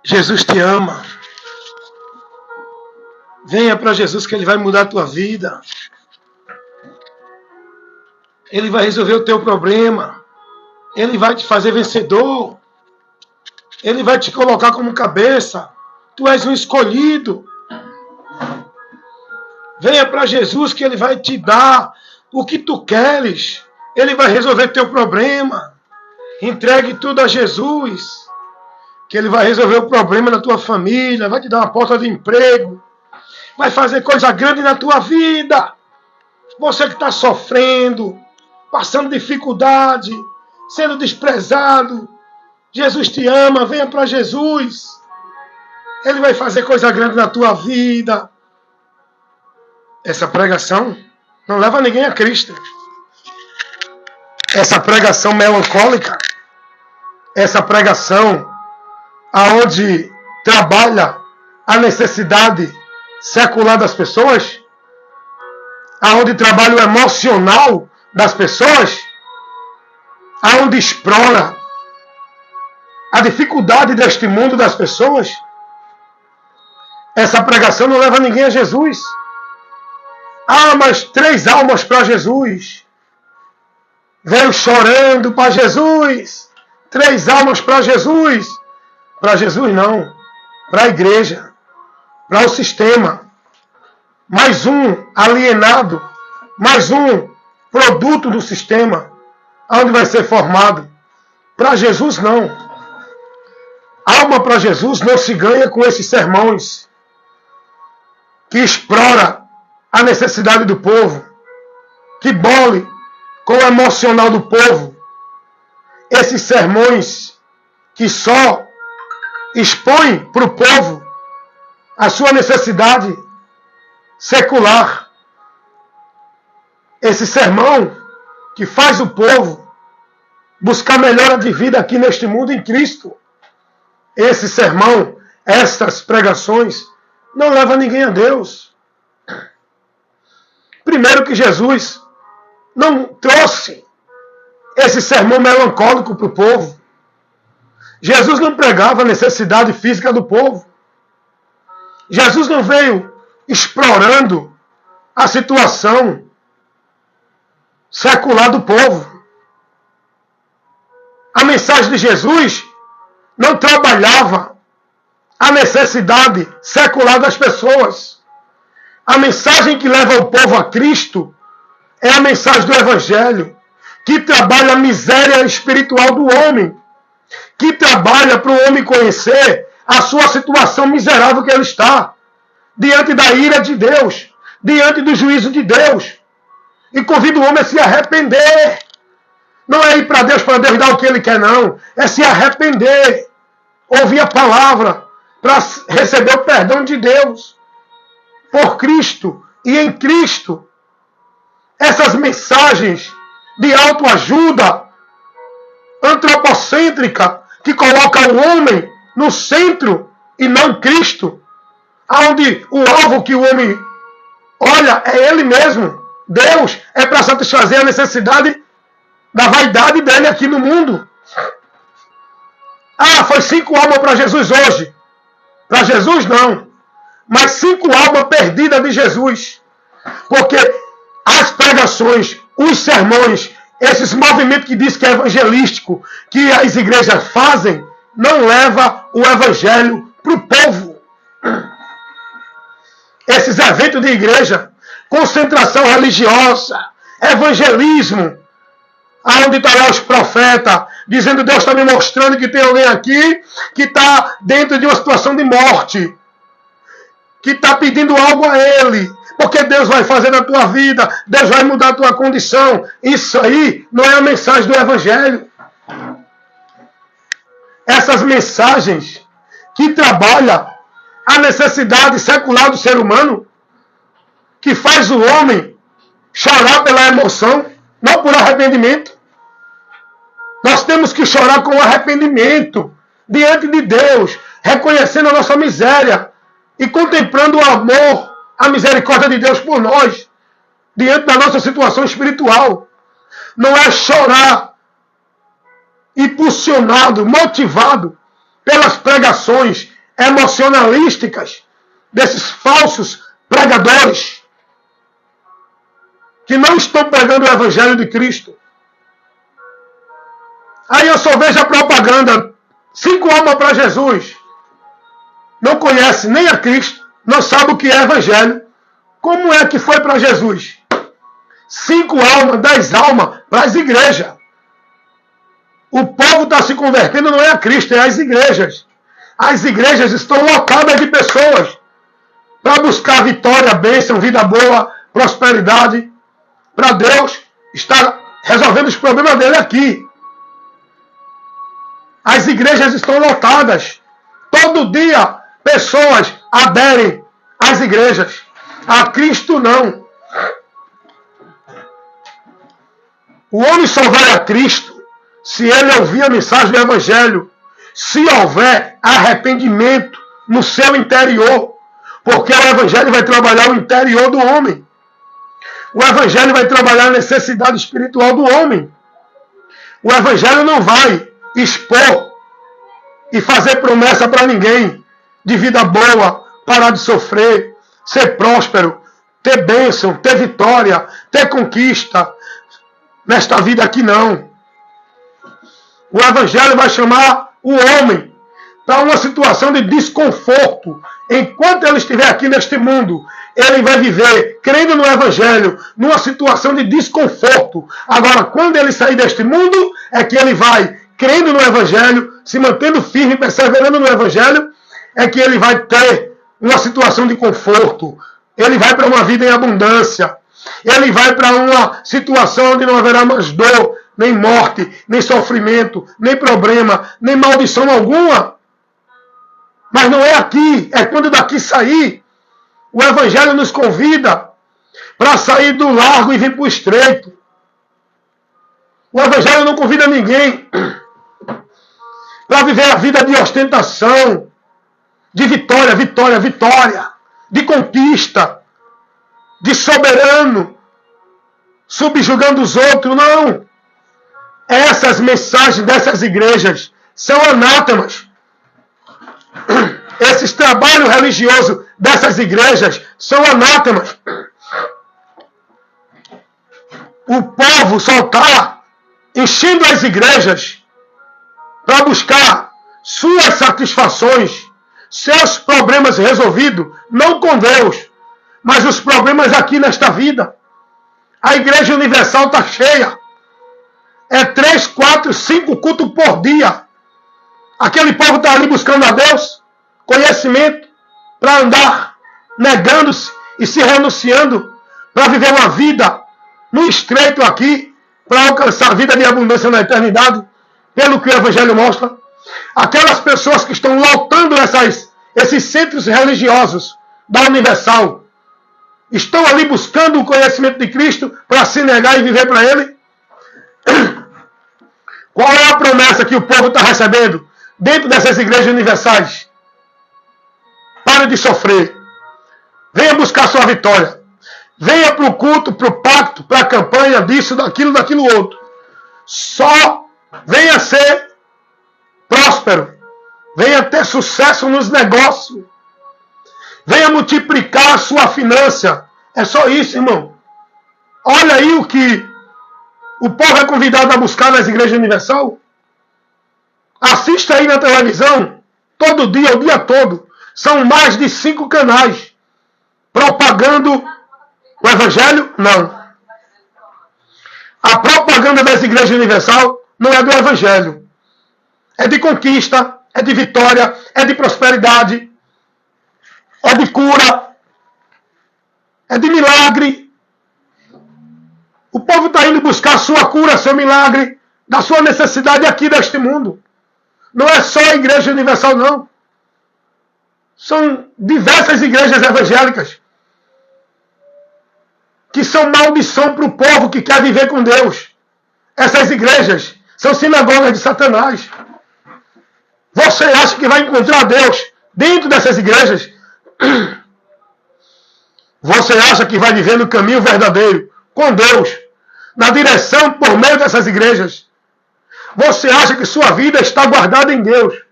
Jesus te ama. Venha para Jesus que Ele vai mudar a tua vida. Ele vai resolver o teu problema. Ele vai te fazer vencedor. Ele vai te colocar como cabeça. Tu és um escolhido. Venha para Jesus que Ele vai te dar o que tu queres. Ele vai resolver teu problema. Entregue tudo a Jesus, que Ele vai resolver o problema da tua família, vai te dar uma porta de emprego, vai fazer coisa grande na tua vida. Você que está sofrendo, passando dificuldade, sendo desprezado, Jesus te ama, venha para Jesus. Ele vai fazer coisa grande na tua vida. Essa pregação não leva ninguém a Cristo. Essa pregação melancólica, essa pregação aonde trabalha a necessidade secular das pessoas, aonde trabalha o emocional das pessoas, aonde explora a dificuldade deste mundo das pessoas, essa pregação não leva ninguém a Jesus. Ah, mas 3 almas para Jesus. Veio chorando para Jesus. 3 almas para Jesus. Para Jesus não. Para a igreja. Para o sistema. Mais um alienado. Mais um produto do sistema. Onde vai ser formado. Para Jesus não. Alma para Jesus não se ganha com esses sermões que explora a necessidade do povo, que bole com o emocional do povo. Esses sermões que só expõem para o povo a sua necessidade secular. Esse sermão que faz o povo buscar melhora de vida aqui neste mundo em Cristo. Esse sermão, estas pregações, não leva ninguém a Deus. Primeiro que Jesus não trouxe esse sermão melancólico para o povo. Jesus não pregava a necessidade física do povo. Jesus não veio explorando a situação secular do povo. A mensagem de Jesus não trabalhava a necessidade secular das pessoas. A mensagem que leva o povo a Cristo é a mensagem do Evangelho, que trabalha a miséria espiritual do homem, que trabalha para o homem conhecer a sua situação miserável que ele está, diante da ira de Deus, diante do juízo de Deus, e convida o homem a se arrepender. Não é ir para Deus dar o que Ele quer, não. É se arrepender, ouvir a palavra, para receber o perdão de Deus, por Cristo e em Cristo. Essas mensagens de autoajuda antropocêntrica, que coloca o homem no centro e não Cristo, onde o alvo que o homem olha é ele mesmo. Deus é para satisfazer a necessidade da vaidade dele aqui no mundo. Ah, foi 5 almas para Jesus hoje. Para Jesus não. Mas 5 almas perdidas de Jesus. Porque as pregações, os sermões, esses movimentos que diz que é evangelístico, que as igrejas fazem, não leva o evangelho para o povo. Esses eventos de igreja, concentração religiosa, evangelismo, aonde está lá os profetas, dizendo: Deus está me mostrando que tem alguém aqui que está dentro de uma situação de morte, que está pedindo algo a Ele, porque Deus vai fazer na tua vida, Deus vai mudar a tua condição. Isso aí não é a mensagem do Evangelho. Essas mensagens que trabalham a necessidade secular do ser humano, que faz o homem chorar pela emoção, não por arrependimento. Nós temos que chorar com arrependimento diante de Deus, reconhecendo a nossa miséria e contemplando o amor, a misericórdia de Deus por nós, diante da nossa situação espiritual. Não é chorar impulsionado, motivado pelas pregações emocionalísticas desses falsos pregadores que não estão pregando o Evangelho de Cristo. Aí eu só vejo a propaganda, 5 almas para Jesus. Não conhece nem a Cristo, não sabe o que é Evangelho. Como é que foi para Jesus? 5 almas, 10 almas para as igrejas. O povo está se convertendo, não é a Cristo, é às igrejas. As igrejas estão lotadas de pessoas para buscar vitória, bênção, vida boa, prosperidade. Para Deus estar resolvendo os problemas dele aqui. As igrejas estão lotadas. Todo dia pessoas aderem às igrejas. A Cristo não. O homem só vai a Cristo se ele ouvir a mensagem do Evangelho. Se houver arrependimento no seu interior. Porque o Evangelho vai trabalhar o interior do homem. O Evangelho vai trabalhar a necessidade espiritual do homem. O Evangelho não vai expor e fazer promessa para ninguém de vida boa, parar de sofrer, ser próspero, ter bênção, ter vitória, ter conquista. Nesta vida aqui não. O Evangelho vai chamar o homem para uma situação de desconforto. Enquanto ele estiver aqui neste mundo, ele vai viver crendo no Evangelho, numa situação de desconforto. Agora, quando ele sair deste mundo, é que ele vai crendo no Evangelho, se mantendo firme, perseverando no Evangelho, é que ele vai ter uma situação de conforto. Ele vai para uma vida em abundância. Ele vai para uma situação onde não haverá mais dor, nem morte, nem sofrimento, nem problema, nem maldição alguma. Mas não é aqui, é quando daqui sair. O Evangelho nos convida para sair do largo e vir para o estreito. O Evangelho não convida ninguém para viver a vida de ostentação, de vitória, vitória, vitória, de conquista, de soberano, subjugando os outros. Não. Essas mensagens dessas igrejas são anátemas. Esses trabalhos religiosos dessas igrejas são anátemas. O povo só está enchendo as igrejas para buscar suas satisfações, seus problemas resolvidos, não com Deus, mas os problemas aqui nesta vida. A Igreja Universal está cheia. É 3, 4, 5 cultos por dia. Aquele povo está ali buscando a Deus, conhecimento, para andar negando-se e se renunciando, para viver uma vida no estreito aqui, para alcançar a vida de abundância na eternidade, pelo que o Evangelho mostra. Aquelas pessoas que estão lotando esses centros religiosos da Universal, estão ali buscando o conhecimento de Cristo para se negar e viver para Ele. Qual é a promessa que o povo está recebendo dentro dessas igrejas universais? Pare de sofrer. Venha buscar sua vitória. Venha para o culto, para o pacto, para a campanha disso, daquilo outro. Só venha ser próspero. Venha ter sucesso nos negócios. Venha multiplicar a sua finança. É só isso, irmão. Olha aí o que o povo é convidado a buscar nas igrejas universal. Assista aí na televisão, todo dia, o dia todo. São mais de 5 canais propagando o Evangelho? Não. A propaganda das igrejas universal não é do Evangelho. É de conquista, é de vitória, é de prosperidade, é de cura, é de milagre. O povo está indo buscar sua cura, seu milagre, da sua necessidade aqui deste mundo. Não é só a Igreja Universal, não. São diversas igrejas evangélicas que são maldição para o povo que quer viver com Deus. Essas igrejas são sinagogas de Satanás. Você acha que vai encontrar Deus dentro dessas igrejas? Você acha que vai viver no caminho verdadeiro com Deus, na direção por meio dessas igrejas? Você acha que sua vida está guardada em Deus?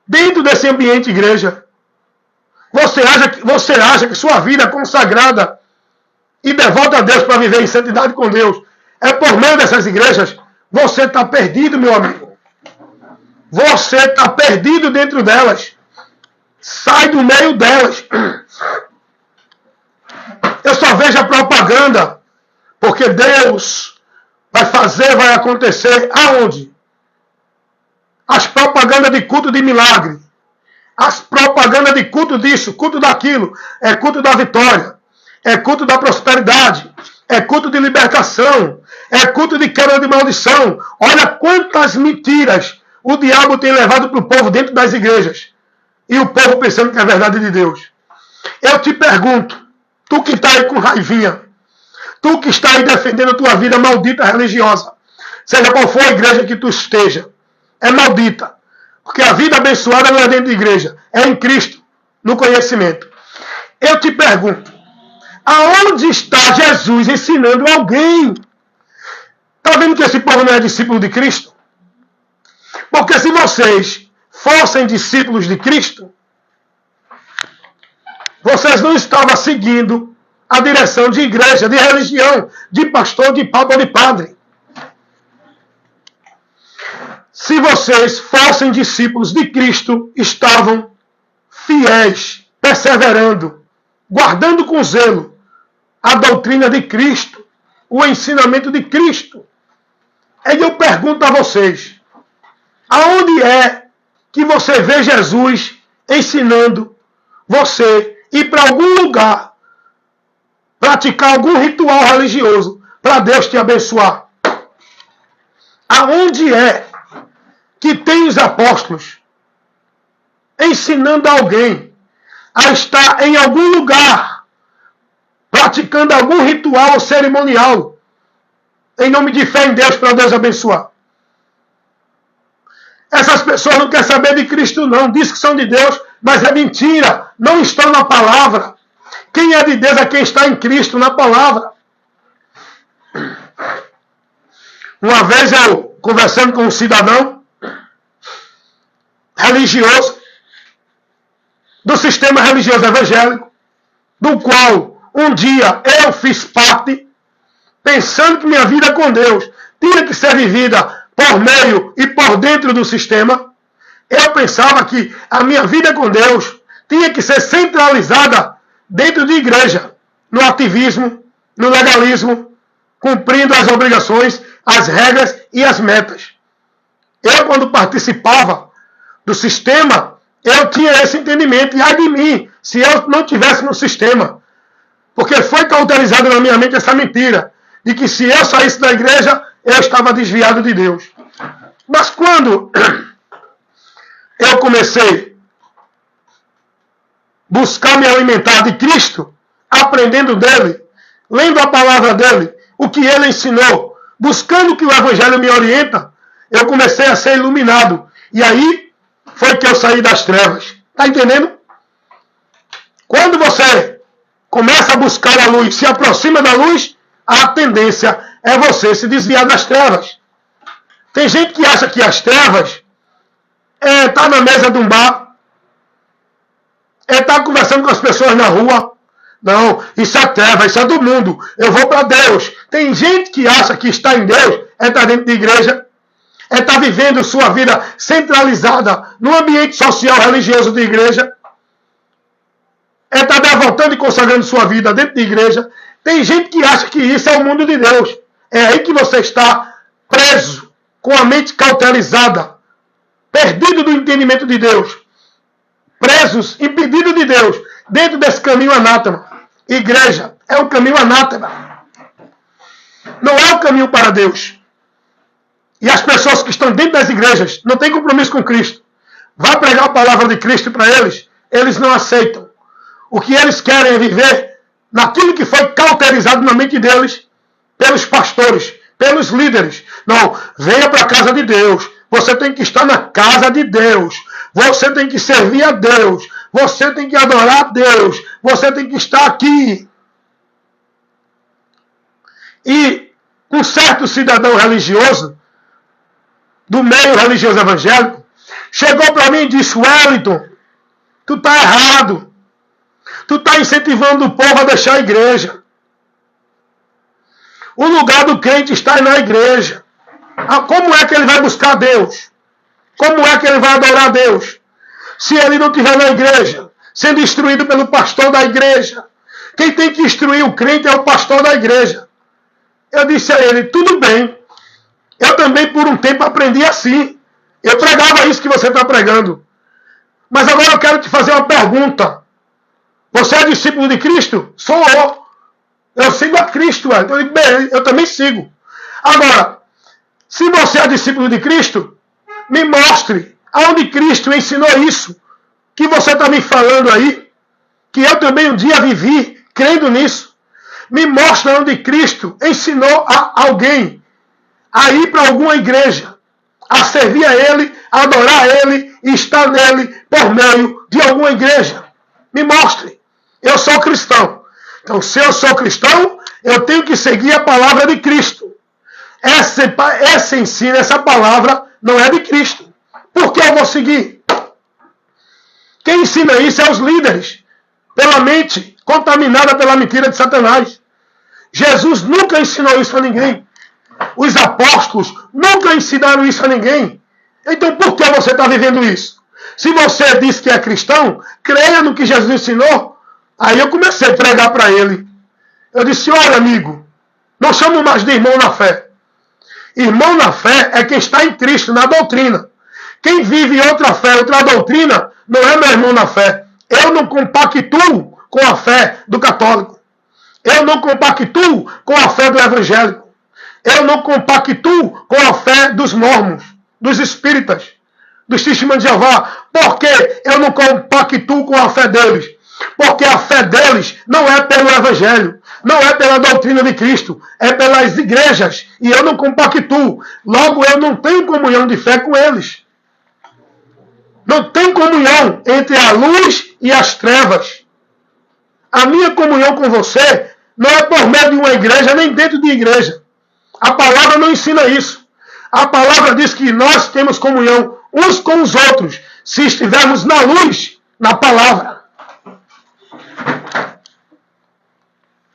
dentro desse ambiente igreja. Você acha que sua vida é consagrada e devota a Deus para viver em santidade com Deus é por meio dessas igrejas? Você está perdido, meu amigo. Você está perdido dentro delas. Sai do meio delas. Eu só vejo a propaganda, porque Deus vai acontecer aonde? As propagandas de culto de milagre. As propagandas de culto disso, culto daquilo. É culto da vitória. É culto da prosperidade. É culto de libertação. É culto de quebra de maldição. Olha quantas mentiras o diabo tem levado para o povo dentro das igrejas. E o povo pensando que é verdade de Deus. Eu te pergunto, tu que está aí com raivinha, tu que está aí defendendo a tua vida maldita religiosa, seja qual for a igreja que tu esteja, é maldita. Porque a vida abençoada não é dentro de igreja, é em Cristo, no conhecimento. Eu te pergunto, aonde está Jesus ensinando alguém? Está vendo que esse povo não é discípulo de Cristo? Porque se vocês fossem discípulos de Cristo, vocês não estavam seguindo a direção de igreja, de religião, de pastor, de papa, de padre. Se vocês fossem discípulos de Cristo, estavam fiéis, perseverando, guardando com zelo a doutrina de Cristo, o ensinamento de Cristo. Aí eu pergunto a vocês, aonde é que você vê Jesus ensinando você ir para algum lugar, praticar algum ritual religioso, para Deus te abençoar? Aonde é que tem os apóstolos ensinando alguém a estar em algum lugar, praticando algum ritual ou cerimonial, em nome de fé em Deus, para Deus abençoar? Essas pessoas não querem saber de Cristo, não. Diz que são de Deus, mas é mentira. Não estão na palavra. Quem é de Deus é quem está em Cristo, na palavra. Uma vez eu, conversando com um cidadão religioso, do sistema religioso evangélico, do qual um dia eu fiz parte, pensando que minha vida com Deus tinha que ser vivida por meio e por dentro do sistema, eu pensava que a minha vida com Deus tinha que ser centralizada dentro de igreja, no ativismo, no legalismo, cumprindo as obrigações, as regras e as metas. Eu, quando participava do sistema, eu tinha esse entendimento, e ai de mim, se eu não tivesse no sistema, porque foi cauterizado na minha mente essa mentira, de que se eu saísse da igreja, eu estava desviado de Deus. Mas quando eu comecei a buscar me alimentar de Cristo, aprendendo dele, lendo a palavra dele, o que ele ensinou, buscando que o evangelho me orienta, eu comecei a ser iluminado. E aí foi que eu saí das trevas. Está entendendo? Quando você começa a buscar a luz, se aproxima da luz, a tendência é você se desviar das trevas. Tem gente que acha que as trevas é estar na mesa de um bar, é estar conversando com as pessoas na rua. Não, isso é treva, isso é do mundo. Eu vou para Deus. Tem gente que acha que está em Deus é estar dentro de igreja, é estar vivendo sua vida centralizada no ambiente social religioso de igreja, é estar devotando e consagrando sua vida dentro de igreja. Tem gente que acha que isso é o mundo de Deus. É aí que você está preso, com a mente cauterizada, perdido do entendimento de Deus, presos, impedidos de Deus, dentro desse caminho anátema. Igreja é um caminho anátema. Não é o caminho para Deus. E as pessoas que estão dentro das igrejas não têm compromisso com Cristo. Vai pregar a palavra de Cristo para eles, eles não aceitam. O que eles querem é viver naquilo que foi cauterizado na mente deles, pelos pastores, pelos líderes. Não, venha para a casa de Deus. Você tem que estar na casa de Deus. Você tem que servir a Deus. Você tem que adorar a Deus. Você tem que estar aqui. E um certo cidadão religioso, do meio religioso evangélico, chegou para mim e disse: Wellington, tu está errado. Tu está incentivando o povo a deixar a igreja. O lugar do crente está na igreja. Como é que ele vai buscar Deus? Como é que ele vai adorar Deus? Se ele não estiver na igreja, sendo instruído pelo pastor da igreja. Quem tem que instruir o crente é o pastor da igreja. Eu disse a ele: tudo bem. Eu também por um tempo aprendi assim. Eu pregava isso que você está pregando. Mas agora eu quero te fazer uma pergunta. Você é discípulo de Cristo? Sou eu. Eu sigo a Cristo. Eu digo: bem, eu também sigo. Agora, se você é discípulo de Cristo, me mostre aonde Cristo ensinou isso que você está me falando aí, que eu também um dia vivi crendo nisso. Me mostra onde Cristo ensinou a alguém a ir para alguma igreja, a servir a Ele, a adorar a Ele e estar nele por meio de alguma igreja. Me mostre. Eu sou cristão. Então, se eu sou cristão, eu tenho que seguir a palavra de Cristo. Esse ensino, essa palavra não é de Cristo. Por que eu vou seguir? Quem ensina isso é os líderes, pela mente contaminada pela mentira de Satanás. Jesus nunca ensinou isso a ninguém. Os apóstolos nunca ensinaram isso a ninguém. Então por que você está vivendo isso? Se você diz que é cristão, creia no que Jesus ensinou. Aí eu comecei a pregar para ele. Eu disse: olha, amigo, não chamo mais de irmão na fé. Irmão na fé é quem está em Cristo, na doutrina. Quem vive outra fé, outra doutrina, não é meu irmão na fé. Eu não compactuo com a fé do católico. Eu não compactuo com a fé do evangélico. Eu não compactuo com a fé dos mormons, dos espíritas, dos testemunhos de Jeová. Por que eu não compactuo com a fé deles? Porque a fé deles não é pelo evangelho, não é pela doutrina de Cristo, é pelas igrejas. E eu não compactuo. Logo, eu não tenho comunhão de fé com eles. Não tem comunhão entre a luz e as trevas. A minha comunhão com você não é por meio de uma igreja, nem dentro de igreja. A palavra não ensina isso. A palavra diz que nós temos comunhão uns com os outros, se estivermos na luz, na palavra.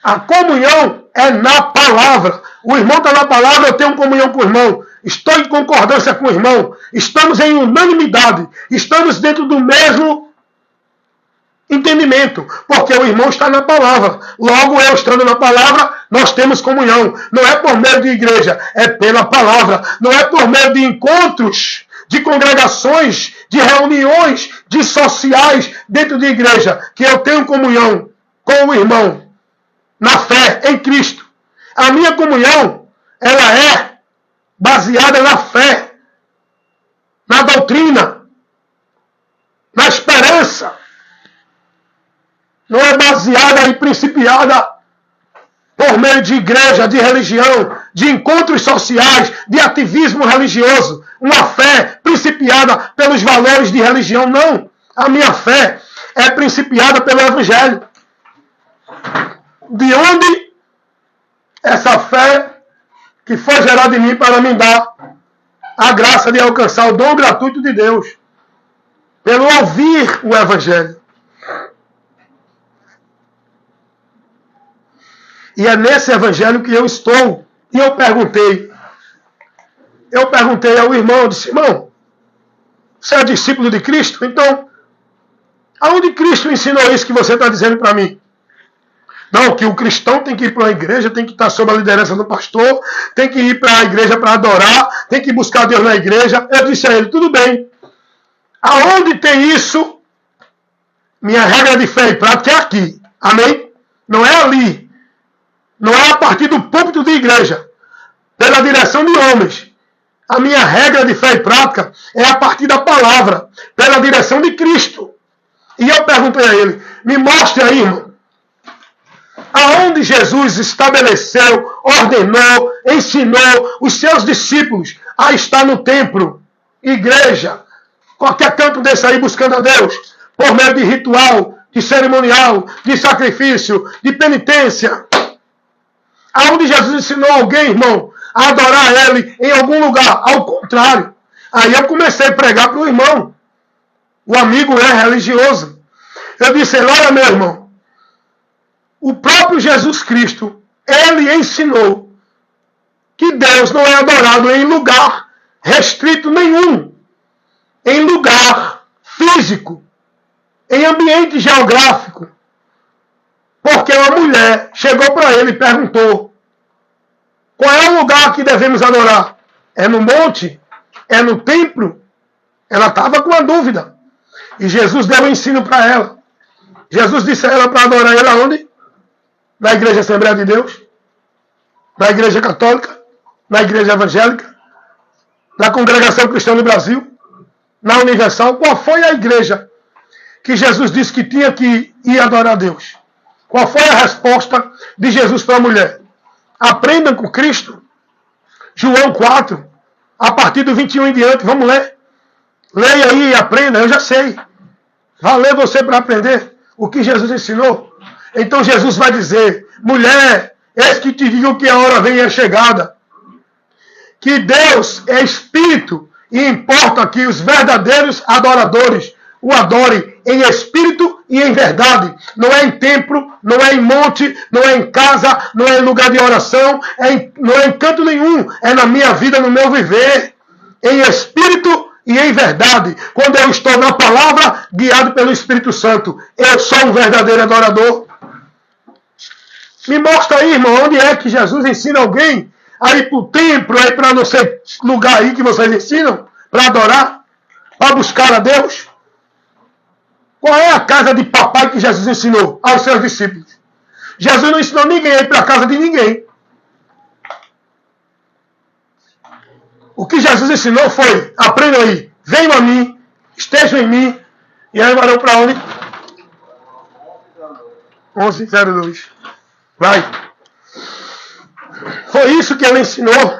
A comunhão é na palavra. O irmão está na palavra, eu tenho comunhão com o irmão. Estou em concordância com o irmão. Estamos em unanimidade. Estamos dentro do mesmo entendimento. Porque o irmão está na palavra. Logo, eu estando na palavra, nós temos comunhão. Não é por meio de igreja, é pela palavra. Não é por meio de encontros, de congregações, de reuniões, de sociais dentro de igreja, que eu tenho comunhão com o irmão na fé em Cristo. A minha comunhão, ela é baseada na fé, na doutrina, na esperança. Não é baseada e principiada por meio de igreja, de religião, de encontros sociais, de ativismo religioso. Uma fé principiada pelos valores de religião. Não. A minha fé é principiada pelo Evangelho. De onde essa fé que foi gerada em mim para me dar a graça de alcançar o dom gratuito de Deus, pelo ouvir o Evangelho. E é nesse Evangelho que eu estou. E eu perguntei ao irmão, eu disse: irmão, você é discípulo de Cristo? Então, aonde Cristo ensinou isso que você está dizendo para mim? Não, que o cristão tem que ir para a igreja, tem que estar sob a liderança do pastor, tem que ir para a igreja para adorar, tem que buscar Deus na igreja. Eu disse a ele: tudo bem. Aonde tem isso? Minha regra de fé e prática é aqui. Amém? Não é ali. Não é a partir do púlpito de igreja, pela direção de homens. A minha regra de fé e prática é a partir da palavra, pela direção de Cristo. E eu perguntei a ele: me mostre aí, irmão, aonde Jesus estabeleceu, ordenou, ensinou os seus discípulos a estar no templo, igreja, qualquer canto desse aí buscando a Deus, por meio de ritual, de cerimonial, de sacrifício, de penitência. Aonde Jesus ensinou alguém, irmão, a adorar Ele em algum lugar? Ao contrário. Aí eu comecei a pregar para o irmão. O amigo é religioso. Eu disse, olha meu irmão, o próprio Jesus Cristo, ele ensinou que Deus não é adorado em lugar restrito nenhum. Em lugar físico. Em ambiente geográfico. Porque uma mulher chegou para ele e perguntou, qual é o lugar que devemos adorar? É no monte? É no templo? Ela estava com a dúvida. E Jesus deu um ensino para ela. Jesus disse a ela para adorar ele aonde? Na Igreja Assembleia de Deus? Na Igreja Católica? Na Igreja Evangélica? Na Congregação Cristã do Brasil? Na Universal? Qual foi a igreja que Jesus disse que tinha que ir adorar a Deus? Qual foi a resposta de Jesus para a mulher? Aprendam com Cristo. João 4, a partir do 21 em diante, vamos ler. Leia aí e aprenda, eu já sei. Vá ler você para aprender o que Jesus ensinou. Então Jesus vai dizer, mulher, eis que te digo que a hora vem e é chegada. Que Deus é Espírito e importa que os verdadeiros adoradores o adorem em espírito e em verdade. Não é em templo, não é em monte, não é em casa, não é em lugar de oração, não é em canto nenhum. É na minha vida, no meu viver. Em espírito e em verdade. Quando eu estou na palavra, guiado pelo Espírito Santo. Eu sou um verdadeiro adorador. Me mostra aí, irmão, onde é que Jesus ensina alguém a ir para o templo, a ir para não sei lugar aí que vocês ensinam, para adorar, para buscar a Deus. Qual é a casa de papai que Jesus ensinou aos seus discípulos? Jesus não ensinou ninguém a ir para a casa de ninguém. O que Jesus ensinou foi, aprendam aí, venham a mim, estejam em mim, e aí varão para onde? 11:02. Vai. Foi isso que ele ensinou.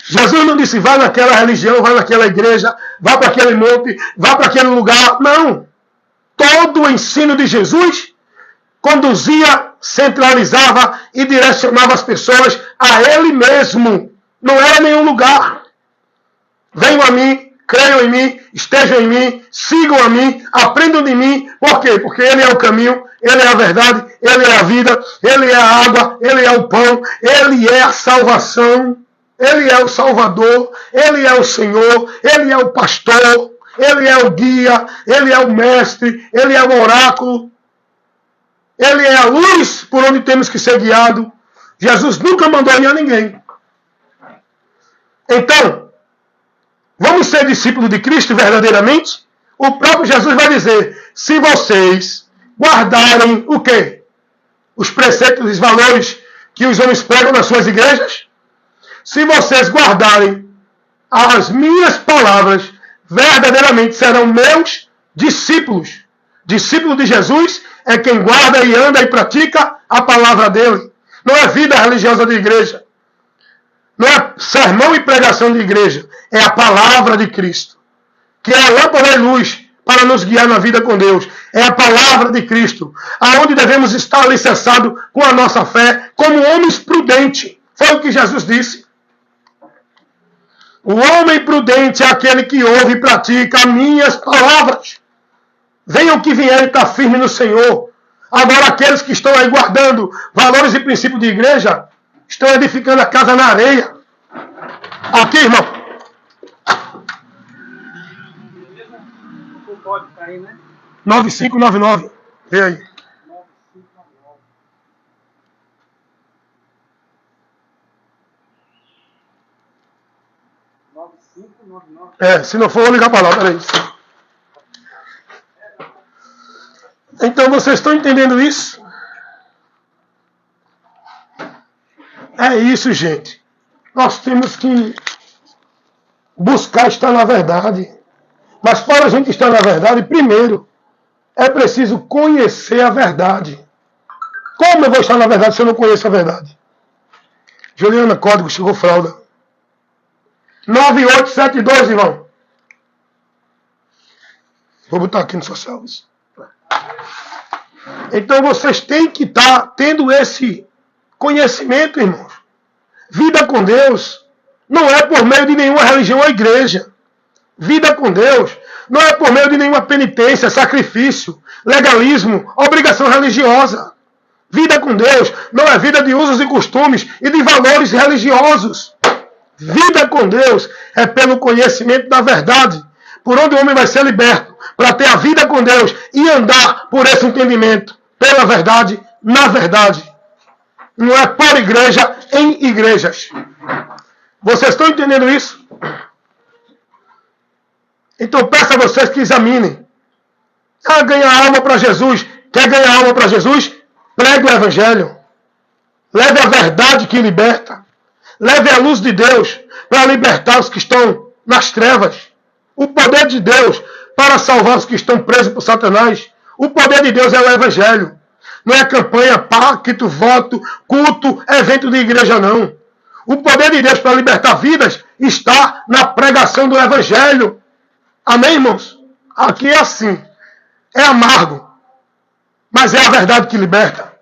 Jesus não disse, vá naquela religião, vá naquela igreja, vá para aquele monte, vá para aquele lugar. Não. Todo o ensino de Jesus conduzia, centralizava e direcionava as pessoas a ele mesmo. Não era nenhum lugar. Venham a mim, creiam em mim, estejam em mim, sigam a mim, aprendam de mim. Por quê? Porque ele é o caminho, ele é a verdade, ele é a vida, ele é a água, ele é o pão, ele é a salvação, ele é o Salvador, ele é o Senhor, ele é o pastor, ele é o guia, ele é o mestre, ele é o oráculo, ele é a luz por onde temos que ser guiados. Jesus nunca mandou ir a ninguém. Então, vamos ser discípulos de Cristo verdadeiramente? O próprio Jesus vai dizer, se vocês guardarem o quê? Os preceitos e os valores que os homens pregam nas suas igrejas? Se vocês guardarem as minhas palavras, verdadeiramente serão meus discípulos. Discípulo de Jesus é quem guarda e anda e pratica a palavra dele. Não é vida religiosa de igreja. Não é sermão e pregação de igreja. É a palavra de Cristo. Que é a lâmpada e luz para nos guiar na vida com Deus. É a palavra de Cristo. Aonde devemos estar alicerçados com a nossa fé, como homens prudentes. Foi o que Jesus disse. O homem prudente é aquele que ouve e pratica as minhas palavras. Venham que vierem estar firme no Senhor. Agora aqueles que estão aí guardando valores e princípios de igreja, estão edificando a casa na areia. Aqui, irmão. O código tá aí, né? 9599. Vê aí. 9599. Se não for, eu vou ligar para lá. Peraí. Então, vocês estão entendendo isso? É isso, gente. Nós temos que buscar estar na verdade. Mas para a gente estar na verdade, primeiro, é preciso conhecer a verdade. Como eu vou estar na verdade se eu não conheço a verdade? Juliana, código, chegou fralda. 9872, irmão. Vou botar aqui no social. Então vocês têm que estar tendo esse conhecimento, irmãos. Vida com Deus não é por meio de nenhuma religião ou igreja. Vida com Deus não é por meio de nenhuma penitência, sacrifício, legalismo, obrigação religiosa. Vida com Deus não é vida de usos e costumes e de valores religiosos. Vida com Deus é pelo conhecimento da verdade, por onde o homem vai ser liberto, para ter a vida com Deus e andar por esse entendimento, pela verdade, na verdade. Não é por igreja, em igrejas. Vocês estão entendendo isso? Então peço a vocês que examinem. Ganhar alma para Jesus. Quer ganhar alma para Jesus? Pregue o Evangelho. Leve a verdade que liberta. Leve a luz de Deus para libertar os que estão nas trevas. O poder de Deus para salvar os que estão presos por Satanás. O poder de Deus é o Evangelho. Não é campanha, pacto, voto, culto, evento de igreja, não. O poder de Deus para libertar vidas está na pregação do Evangelho. Amém, irmãos? Aqui é assim. É amargo. Mas é a verdade que liberta.